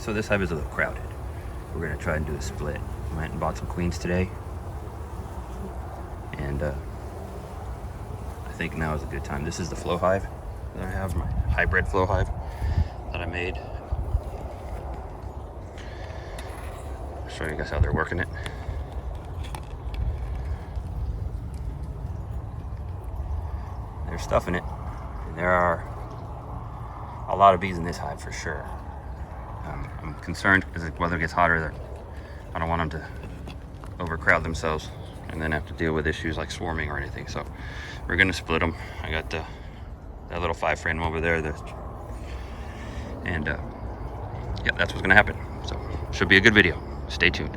So this hive is a little crowded. We're gonna try and do a split. Went and bought some queens today, and I think now is a good time. This is the flow hive that I have, my hybrid flow hive that I made. I'll show you guys how they're working it. They're stuffing it. And there are a lot of bees in this hive for sure. I'm concerned as the weather gets hotter that I don't want them to overcrowd themselves and then have to deal with issues like swarming or anything. So we're gonna split them. I got that little 5 frame over there, and yeah, that's what's gonna happen. So should be a good video. Stay tuned.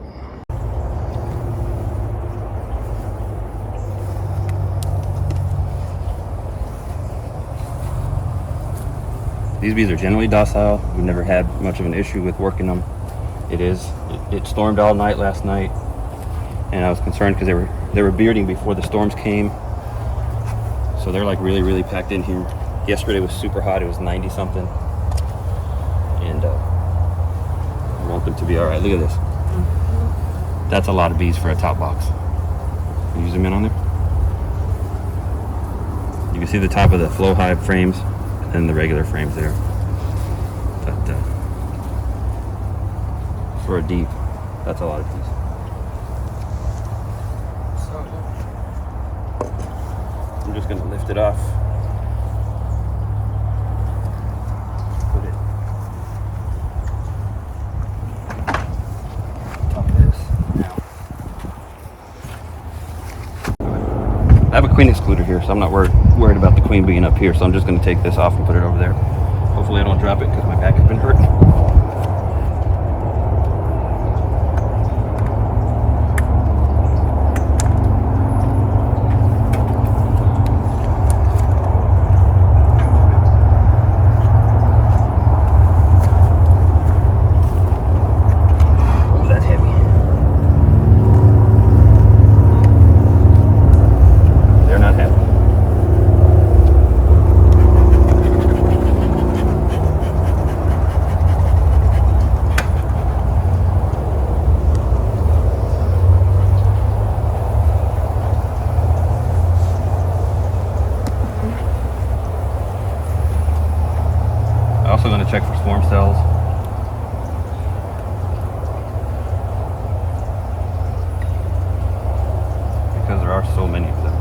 These bees are generally docile. We've never had much of an issue with working them. It stormed all night last night, and I was concerned because they were bearding before the storms came. So they're like really packed in here. Yesterday was super hot. It was 90 something, and I want them to be all right. Look at this. That's a lot of bees for a top box. Can you zoom in on there? You can see the top of the flow hive frames and the regular frames there. But for a deep, that's a lot of bees. I'm just gonna lift it off. Put it on top of this. Now, I have a queen excluder here, so I'm not worried about the queen being up here, so I'm just going to take this off and put it over there. Hopefully I don't drop it because my back has been hurt. Oh, that's heavy. They're not happy. Also going to check for swarm cells. Because there are so many of them.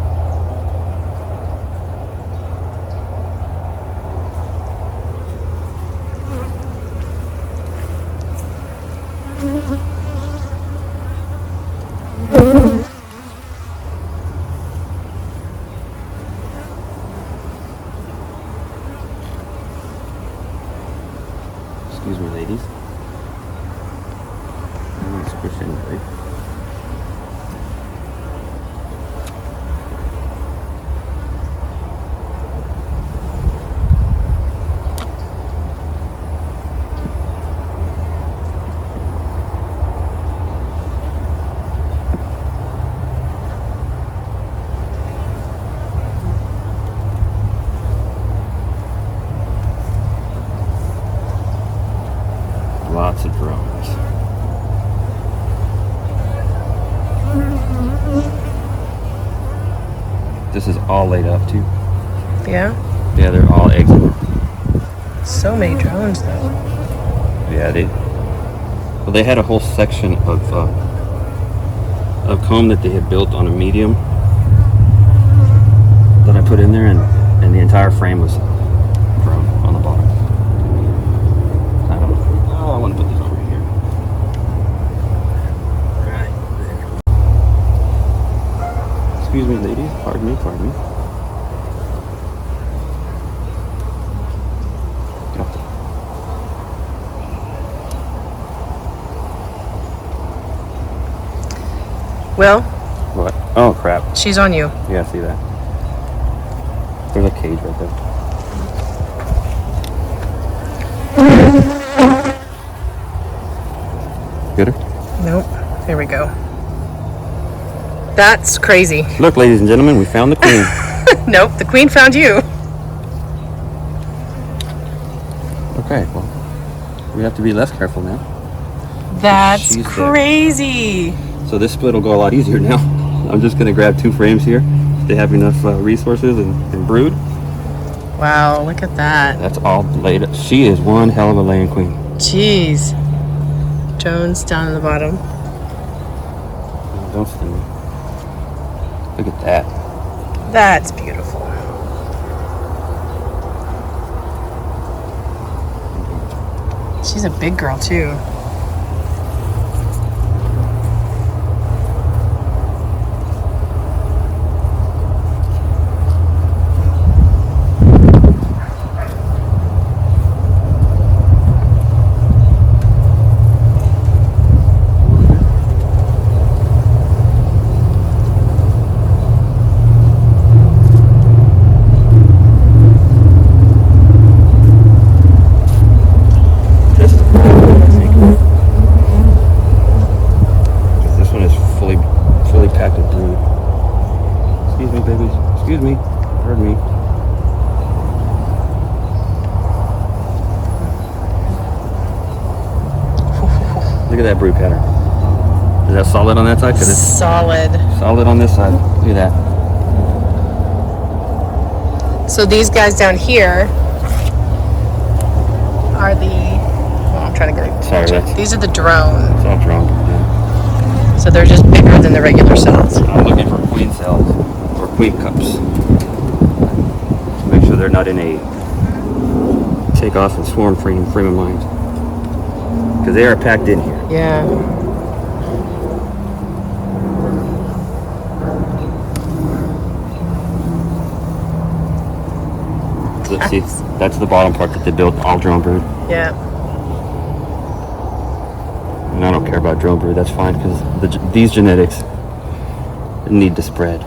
Excuse me, ladies. I'm going to squish in, right? Lots of drones. This is all laid up too. Yeah? Yeah, they're all eggs. So many drones though. Yeah, they had a whole section of comb that they had built on a medium that I put in there, and the entire frame was drone on the bottom. I don't know. Oh, I want to put this over here. Right there. Excuse me, ladies. Pardon me. Will, What? Oh, crap. she's on you. Yeah, I see that. There's a cage right there. Get her? Nope. There we go. That's crazy. Look, ladies and gentlemen, we found the queen. Nope, the queen found you. Okay, well, we have to be less careful now. That's She's crazy. So this split will go a lot easier now. I'm just gonna grab 2 frames here. They have enough resources and brood. Wow, look at that. That's all laid up. She is one hell of a laying queen. Jeez. Jones down in the bottom. Oh, don't sting me. Look at that. That's beautiful. She's a big girl too. Excuse me. Pardon me. Look at that brood pattern. Is that solid on that side? Cause it's solid. Solid on this side. Look at that. So these guys down here are the. Well, I'm trying to get a picture. These are the drone. It's all drone. Yeah. So they're just bigger than the regular cells. I'm looking for queen cells or queen cups. Make sure they're not in a take off and swarm frame of mind. Because they are packed in here. Yeah. Let's see, that's the bottom part that they built all drone brood. Yeah. And I don't care about drone brood, that's fine, because these genetics need to spread.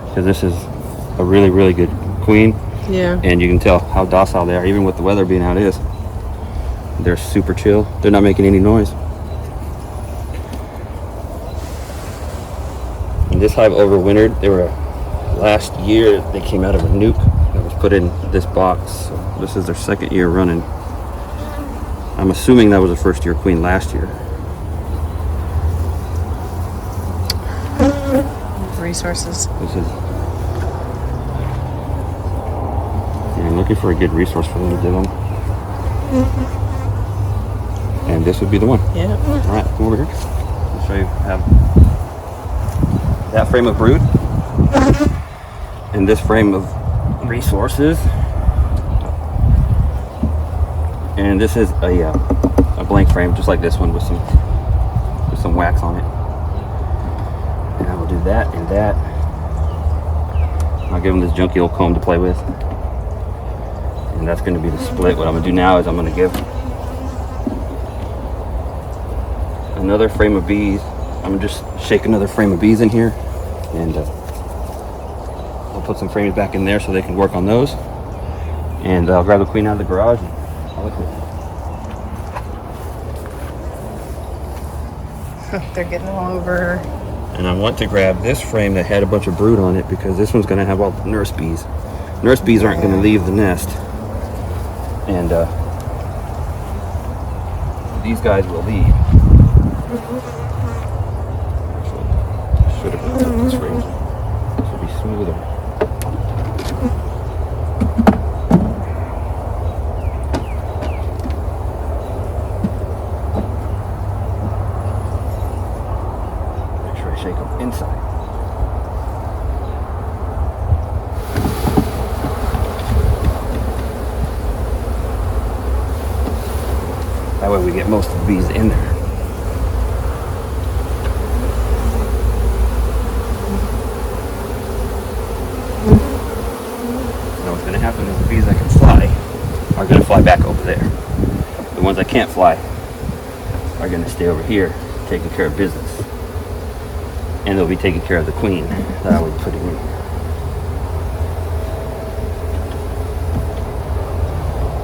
Because this is a really, really good queen. Yeah. And you can tell how docile they are, even with the weather being how it is. They're super chill. They're not making any noise. And this hive overwintered. They were, last year, they came out of a nuke that was put in this box. So this is their 2nd year running. I'm assuming that was a 1st year queen last year. Resources. This is. Yeah, I'm looking for a good resource for them to give them. And this would be the one. Yeah. All right, come over here. I'll show you. Have that frame of brood and this frame of resources. And this is a blank frame, just like this one, with some wax on it. And I will do that and that. I'll give them this junky old comb to play with. And that's going to be the split. What I'm going to do now is I'm going to give another frame of bees. I'm going to just shake another frame of bees in here. And I'll put some frames back in there so they can work on those. And I'll grab the queen out of the garage. And I'll look at it. They're getting all over. And I want to grab this frame that had a bunch of brood on it because this one's going to have all the nurse bees. Nurse bees aren't going to leave the nest. And these guys will leave. Should have put this frame. This will be smoother. Make sure I shake them inside. That way we get most of the bees in there. Now what's going to happen is the bees that can fly are going to fly back over there. The ones that can't fly are going to stay over here taking care of business. And they'll be taking care of the queen that I was putting in.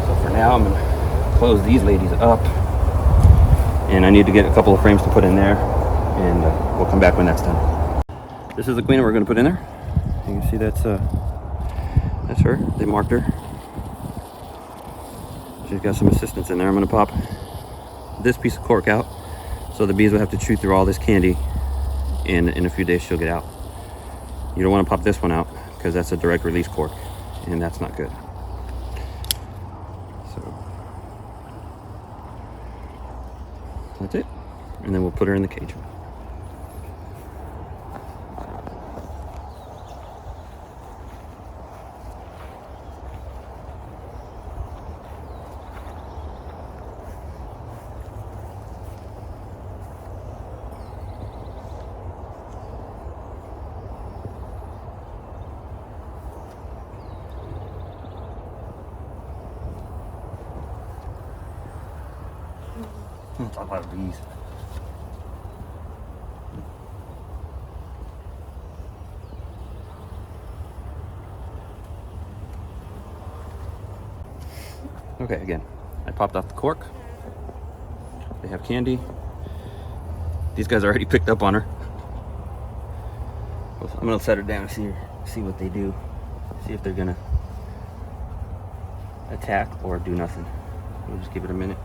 So for now I'm going to close these ladies up, and I need to get a couple of frames to put in there, and we'll come back when that's done. This is the queen we're going to put in there. You can see that's her. They marked her. She's got some assistants in there. I'm going to pop this piece of cork out, so the bees will have to chew through all this candy, and in a few days she'll get out. You don't want to pop this one out because that's a direct release cork, and that's not good. So that's it, and then we'll put her in the cage. Let's talk about bees. Okay, again, I popped off the cork. They have candy. These guys already picked up on her. I'm gonna set her down and see what they do. See if they're gonna attack or do nothing. We'll just give it a minute.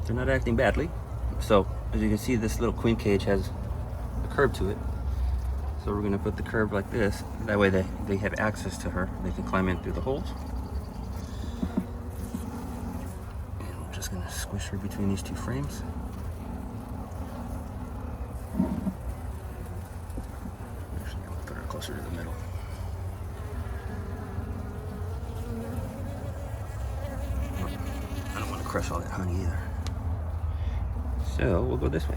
They're not acting badly. So as you can see, this little queen cage has a curve to it. So we're gonna put the curve like this. That way they have access to her. They can climb in through the holes. And we're just gonna squish her between these two frames. Actually, I'm gonna put her closer to the middle. I don't want to crush all that honey either. So we'll go this way.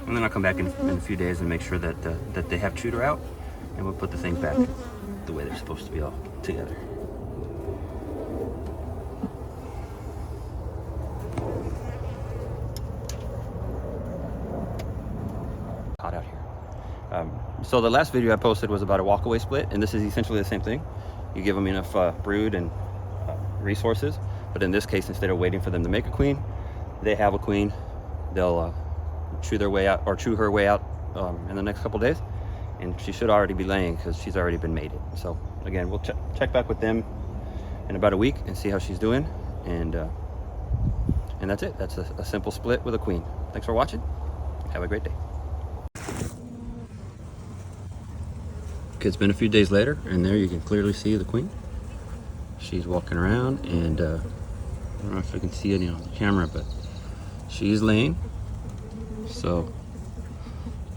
And then I'll come back in a few days and make sure that that they have chewed her out, and we'll put the thing back the way they're supposed to be all together. Hot out here. So the last video I posted was about a walkaway split, and this is essentially the same thing. You give them enough brood and resources, but in this case, instead of waiting for them to make a queen, they have a queen. They'll chew their way out, or chew her way out in the next couple days, and she should already be laying because she's already been mated. So again, we'll check back with them in about a week and see how she's doing, and that's it. That's a simple split with a queen. Thanks for watching. Have a great day. Okay, it's been a few days later, and there you can clearly see the queen. She's walking around, and I don't know if I can see any on the camera, but she's laying. So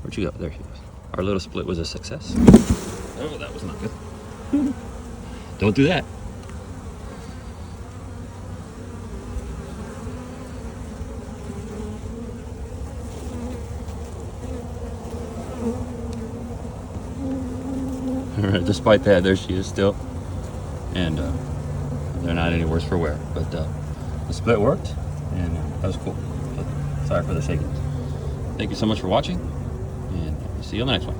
where'd she go? There she is. Our little split was a success. Oh, that was not good. Don't do that. All right, despite that, there she is still, and they're not any worse for wear. But the split worked, and that was cool. But sorry for the shaking. Thank you so much for watching, and see you on the next one.